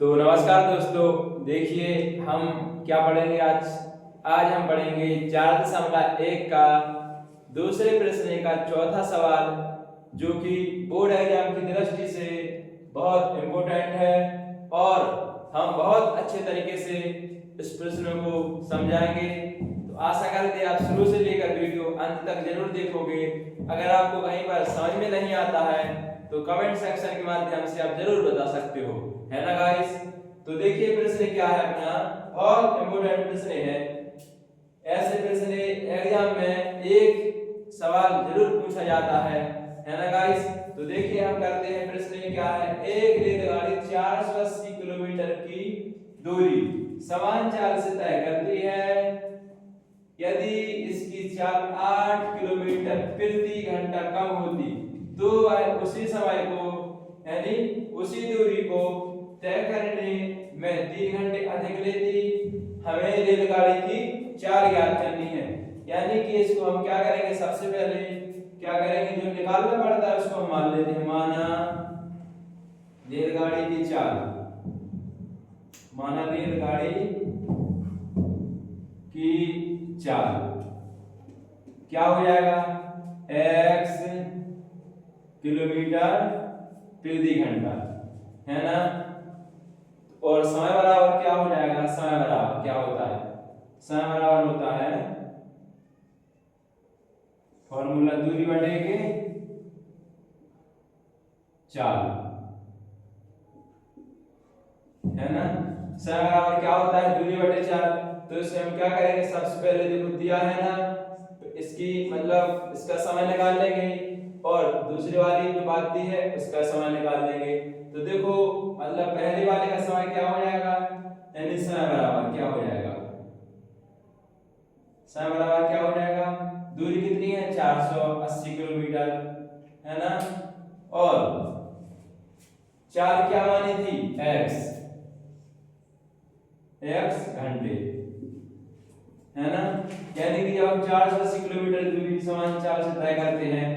तो नमस्कार दोस्तों, देखिए हम क्या पढ़ेंगे आज। आज हम पढ़ेंगे 4.1 का दूसरे प्रश्न का चौथा सवाल, जो कि बोर्ड एग्जाम की दृष्टि से बहुत इम्पोर्टेंट है और हम बहुत अच्छे तरीके से इस प्रश्न को समझाएंगे। तो आशा करते हैं आप शुरू से लेकर वीडियो अंत तक जरूर देखोगे। अगर आपको कहीं पर समझ में नहीं आता है तो कमेंट सेक्शन के माध्यम से आप जरूर बता सकते हो, है ना गाइस। तो देखिए प्रश्न क्या है अपना, बहुत इंपोर्टेंट प्रश्न है। ऐसे प्रश्न एग्जाम में एक सवाल जरूर पूछा जाता है ना गाइस। तो देखिए हम करते हैं, प्रश्न क्या है। एक रेलगाड़ी 480 किलोमीटर की दूरी समान चाल से तय करती है। यदि इसकी चाल 8 किलोमीटर प्रति घंटा कम होती तो वह उसी समय को यानी उसी दूरी को तय करने में 3 घंटे अधिक लेती। हमें रेलगाड़ी की चाल ज्ञात करनी है, यानी कि इसको हम क्या करेंगे, सबसे पहले क्या करेंगे, जो निकालना पड़ता है उसको हम मान लेते हैं। माना रेलगाड़ी की चाल, माना रेलगाड़ी की चाल क्या हो जाएगा, x किलोमीटर प्रति घंटा, है ना। और समय बराबर क्या हो जाएगा, समय बराबर क्या होता है, समय बराबर होता है फॉर्मूला दूरी बटेगे चाल, है ना। समय बराबर क्या होता है, दूरी बटे चाल। तो इसे हम क्या करेंगे, सबसे पहले देखो दिया है ना, तो इसकी मतलब इसका समय निकाल लेंगे और दूसरी वाली जो बात दी है उसका समय निकाल लेंगे। तो देखो मतलब पहली वाले का समय क्या हो जाएगा, यानी समय बराबर क्या हो जाएगा, समय बराबर क्या हो जाएगा, दूरी कितनी है 480 किलोमीटर, है ना। और चाल क्या मानी थी, x घंटे, है ना। यानी कि जब हम 480 किलोमीटर दूरी समान चाल से तय करते हैं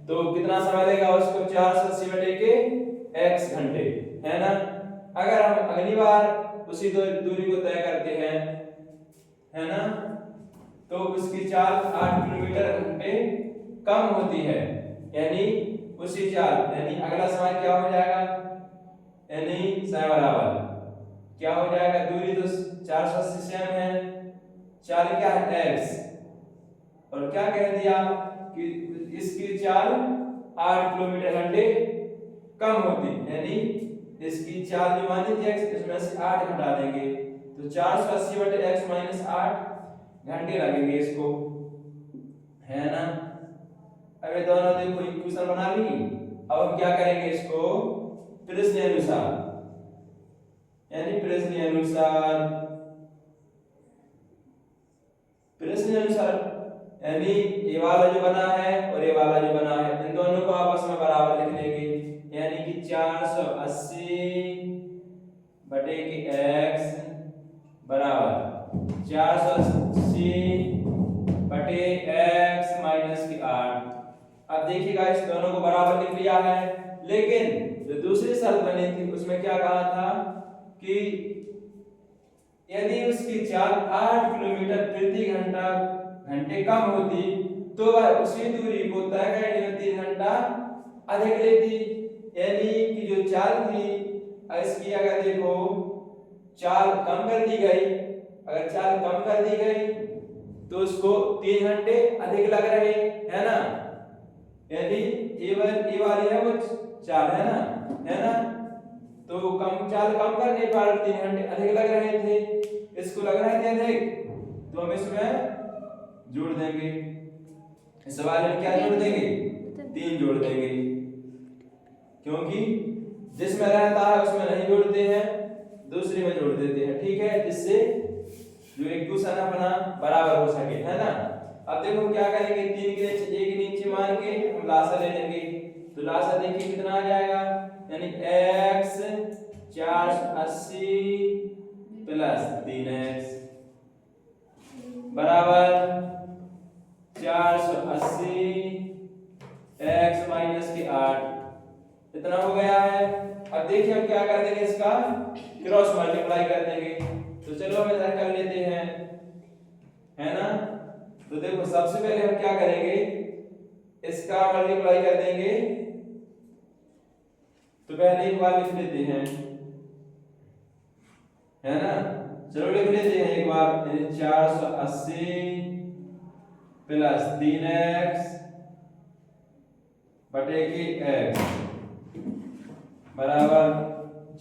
तो कितना समय लगेगा उसको, 480 बटे के x घंटे, है ना। अगर हम अगली बार उसी दूरी को तय करते हैं, है ना, तो उसकी चाल 8 किलोमीटर घंटे कम होती है, यानी उसी चाल यानी अगला समय क्या हो जाएगा, यानी समय बराबर क्या हो जाएगा, दूरी तो 480 सेम है, चाल क्या है x, और क्या कह दिया कि इसकी चाल 8 किलोमीटर घंटे कम होती, यानी इसकी चाल जो मानी थी x, इसमें से 8 घटा देंगे तो 480 बटे x माइनस 8 घंटे लगेंगे इसको, है ना। अब ये दोनों देखो इक्वेशन बना ली। अब हम क्या करेंगे, इसको प्रश्न अनुसार यानी प्रश्न अनुसार यानी ये वाला जो बना है और ये वाला जो बना है, इन दोनों को आपस में बराबर लिख लेंगे, यानी कि 480 बटे के x बराबर 480 बटे x माइनस की 8। अब देखिएगा इस दोनों को बराबर लिख लिया है, लेकिन जो दूसरी शर्त बनी थी उसमें क्या कहा था कि यदि उसकी चाल 8 किलोमीटर प्रति घंटे कम होती तो वह उसी दूरी को तय करने में 3 घंटा अधिक लेती। यानी कि जो चाल थी इसकी अगर देखो चाल कम कर दी गई, अगर चाल कम कर दी गई तो उसको 3 घंटे अधिक लग रहे, है ना। यानी ए वाली है वो चाल, है ना। तो चाल कम करने पर 3 घंटे अधिक लग रहे थे, इसको लग रहा है अधिक, तो हम इसमें जोड़ देंगे, इस वाले में क्या जोड़ देंगे, 3 जोड़ देंगे, क्योंकि जिसमें रहता है उसमें नहीं जोड़ते हैं, दूसरे में जोड़ देते हैं, ठीक है, जिससे जो इक्वेशन अपना बराबर हो सके, है ना। अब देखो क्या करेंगे, 3 के नीचे 1 नीचे मान के हम लासा ले लेंगे, तो लासा देखिए कितना आ जाएगा, यानी x 480 प्लस 3x बराबर 480 x माइनस के 8, इतना हो गया है। अब देखिए हम क्या कर देंगे, इसका क्रॉस मल्टीप्लाई कर देंगे। तो चलो हम इधर कर लेते हैं, है ना। तो देखो सबसे पहले हम क्या करेंगे, इसका मल्टीप्लाई कर देंगे। तो पहले एक बार लिख लेते हैं, है ना। चलो लिख लेते हैं एक बार, 480 प्लस 3x बटे की x बराबर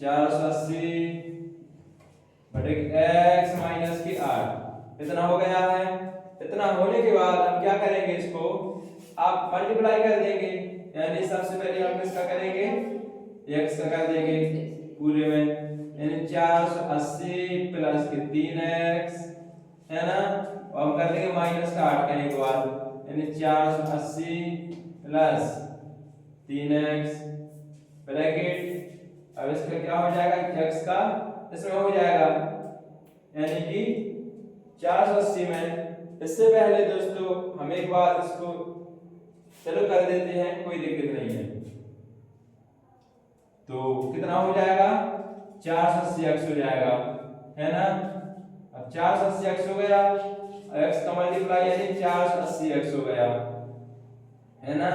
480 बटे x माइनस की 8। इतना हो गया है। इतना होने के बाद हम क्या करेंगे, इसको आप मल्टीप्लाई कर देंगे। यानी सबसे पहले हम किसका करेंगे, x का कर देंगे पूरे में, यानी 480 प्लस के 3x, है ना। और हम कर देंगे माइनस का 8 करने के बाद, यानी 480 प्लस 3x ब्रैकेट। अब इसका क्या हो जाएगा, x का इसमें हो जाएगा, यानी कि 480 में। इससे पहले दोस्तों हम एक बार इसको चलो कर देते हैं, कोई दिक्कत नहीं है। तो कितना हो जाएगा, 480x हो जाएगा, है ना। अब 480x हो गया, x का मल्टीप्लाई यानी 480x हो गया, है ना।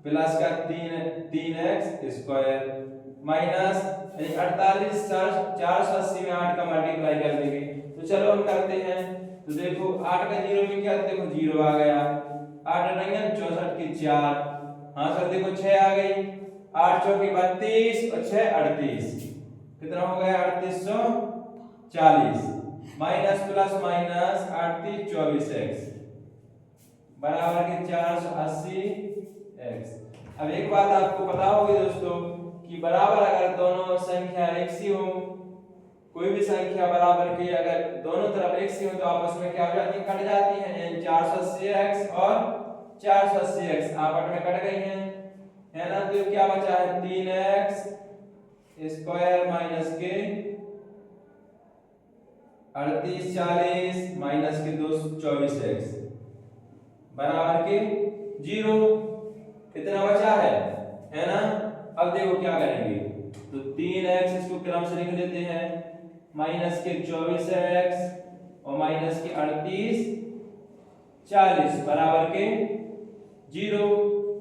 प्लस का 3x स्क्वायर माइनस यानी 48, 480 में 8 का मल्टीप्लाई कर देंगे। तो चलो हम करते हैं। तो देखो 8 का 0 में क्या, देखो 0 आ गया, 8 रंगे 64 की 4, हाँ सर देखो 6 आ गई, 8 चौकी 32 और 6 38, कितना हो गया 3840 माइनस प्लस माइनस 38 24x बराबर के 480x। अब एक बात आपको पता होगी दोस्तों कि बराबर अगर दोनों संख्या एक सी हो, कोई भी संख्या बराबर की अगर दोनों तरफ एक सी हो तो आपस में क्या हो जाती है, कट जाती है। 480x और 480x आपस में कट गई हैं, है ना। तो क्या बचा है, 3x स्क्वायर माइनस के 38 40 माइनस के 224x बराबर के 0। इतना बचा है ना। अब देखो क्या करेंगे, तो 3x इसको क्रम से लिख लेते हैं, माइनस के 24x और माइनस के 38 40 बराबर के 0।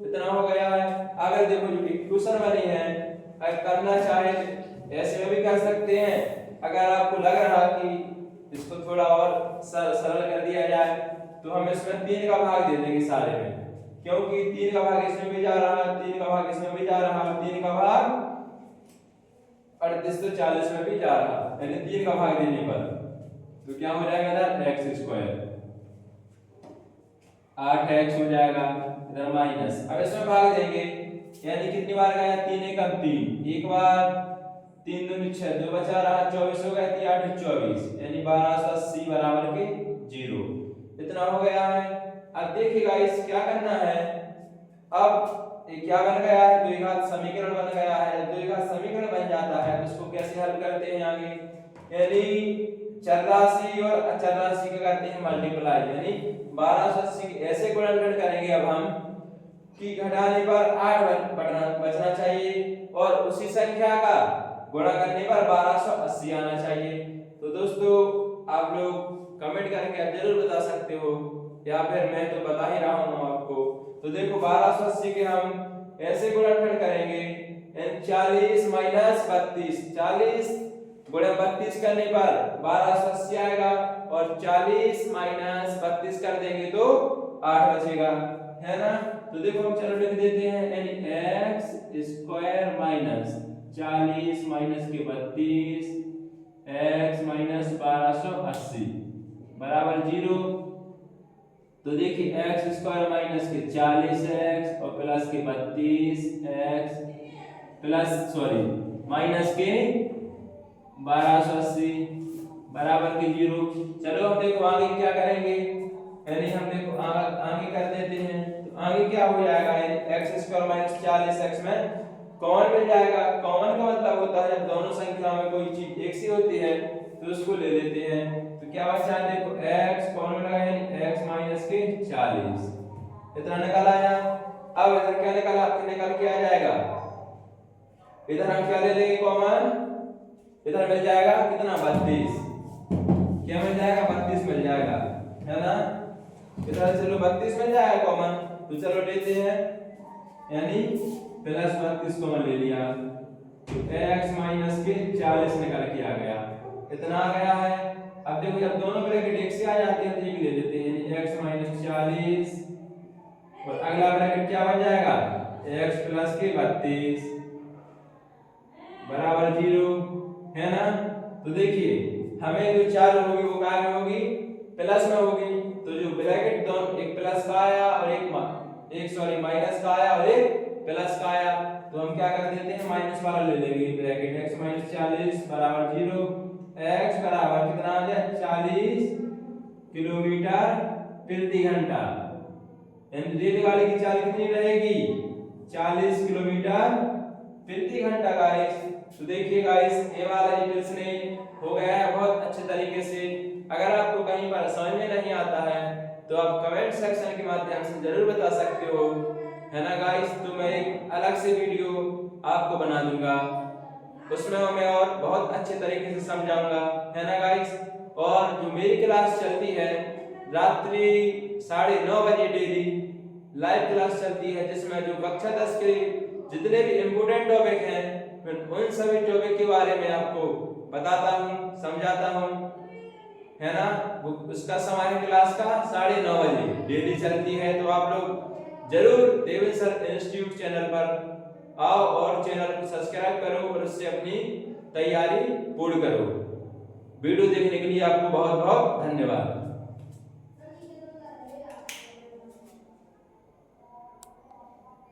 इतना हो गया है। अगर देखो जो इक्वेशन बनी है, अगर करना चाहे ऐसे में भी कर सकते हैं। अगर आपको लग रहा कि इसको थोड़ा और सरल कर दिया जाए तो हम इसमें 3 का भाग दे देंगे सारे में, क्योंकि 3 का भाग इसमें भी जा रहा है, 3 का भाग इसमें भी जा रहा है, 3 का भाग 38 तो 40 में भी जा रहा है, यानी 3 का भाग देने पर तो क्या हो जाएगा इधर x स्क्वायर 8x हो जाएगा, इधर माइनस। अब इसमें भाग देंगे, यानी कितनी बार गया, 3 एकम 3, एक बार 3 दूनी 6, 2 बचा रहा 24 हो गया, 3 8 24, यानी 1280 बराबर के 0। इतना हो गया है। अब देखिए गाइस क्या करना है, अब ये क्या बन गया है, द्विघात समीकरण बन गया है। द्विघात समीकरण बन जाता है तो इसको कैसे हल करते हैं आगे, यानी चर राशि और अचर राशि का करते हैं मल्टीप्लाई, यानी 1280 ऐसे गुणनखंड करेंगे अब हम कि घटाने पर 8 बचना चाहिए और उसी संख्या का गुणा करने पर 1280 आना चाहिए। तो दोस्तों आप लोग कमेंट करके आप जरूर बता सकते हो, या फिर मैं तो बता ही रहा हूं आपको। तो देखो 1280 के हम ऐसे गुणनखंड करेंगे, 40 माइनस 32, 40 गुणा 32 करने पर 1280 आएगा और 40 माइनस 32 कर देंगे तो 8 बचेगा, है ना। तो देखो हम चलो लिख देते हैं, यानी x स्क्वायर माइनस 40 माइनस के 32 x माइनस 1280 बराबर 0। तो देखिए x स्क्वायर माइनस के 40x और प्लस के 32x प्लस सॉरी माइनस के 1280 बराबर के 0। चलो हम देखो आगे क्या करेंगे, यानी हम देखो आगे कर देते हैं। तो आगे क्या हो जाएगा, यानी x स्क्वायर माइनस 40x में कॉमन मिल जाएगा। कॉमन का मतलब होता है जब दोनों संख्या में कोई चीज एक सी होती है तो उसको ले लेते हैं। तो क्या बचा, देखो x कॉमन में लगाया, यानी x माइनस के 40 इतना निकल आया। अब इधर क्या निकल के आ जाएगा, इधर हम क्या ले लेंगे कॉमन, इधर मिल जाएगा कितना 32, क्या मिल जाएगा 32 मिल जाएगा, है ना। इधर चलो 32 मिल जाएगा कॉमन, तो चलो लेते हैं, यानी प्लस 32 कॉमन ले लिया, तो x माइनस के 40 निकल के आ गया, इतना आ गया है। अब देखो जब दोनों ब्रैकेट एक से आ जाते हैं तो एक ले लेते हैं, यानी x माइनस 40 और अगला ब्रैकेट क्या बन जाएगा x प्लस के 32 बराबर 0, है ना। तो देखिए हमें जो चाल होगी वो क्या में होगी, प्लस में होगी, तो जो ब्रैकेट दोनों एक प्लस का आया और एक सॉरी माइनस का आया और एक प्लस का आया, तो हम क्या कर देते हैं माइनस वाला ले लेंगे ब्रैकेट, x माइनस 40 बराबर 0, x बराबर कितना आ जाए 40 किलोमीटर प्रति घंटा, यानी रेलगाड़ी की चाल कितनी रहेगी 40 किलोमीटर प्रति घंटा गाइस। तो देखिए गाइस ये वाला डिटेल्स हो गया है बहुत अच्छे तरीके से। अगर आपको कहीं पर समझ में नहीं आता है तो आप कमेंट सेक्शन के माध्यम से जरूर बता सकते हो, है ना गाइस। तो मैं एक अलग से वीडियो आपको बना दूंगा, उसमें मैं और बहुत अच्छे तरीके से समझाऊंगा, है ना गाइस। और जो मेरी क्लास चलती है रात्रि 9:30 बजे डेली लाइव क्लास चलती है, जिसमें जो कक्षा 10 के जितने भी इम्पोर्टेंट टॉपिक हैं मैं उन सभी टॉपिक के बारे में आपको बताता हूँ, समझाता हूँ, है ना। उसका समय है क्लास का 9:30 बजे डेली चलती है, तो आप लोग जरूर देवेंद्र इंस्टीट्यूट चैनल पर आओ और चैनल को सब्सक्राइब करो और उससे अपनी तैयारी पूर्ण करो। वीडियो देखने के लिए आपको बहुत बहुत धन्यवाद।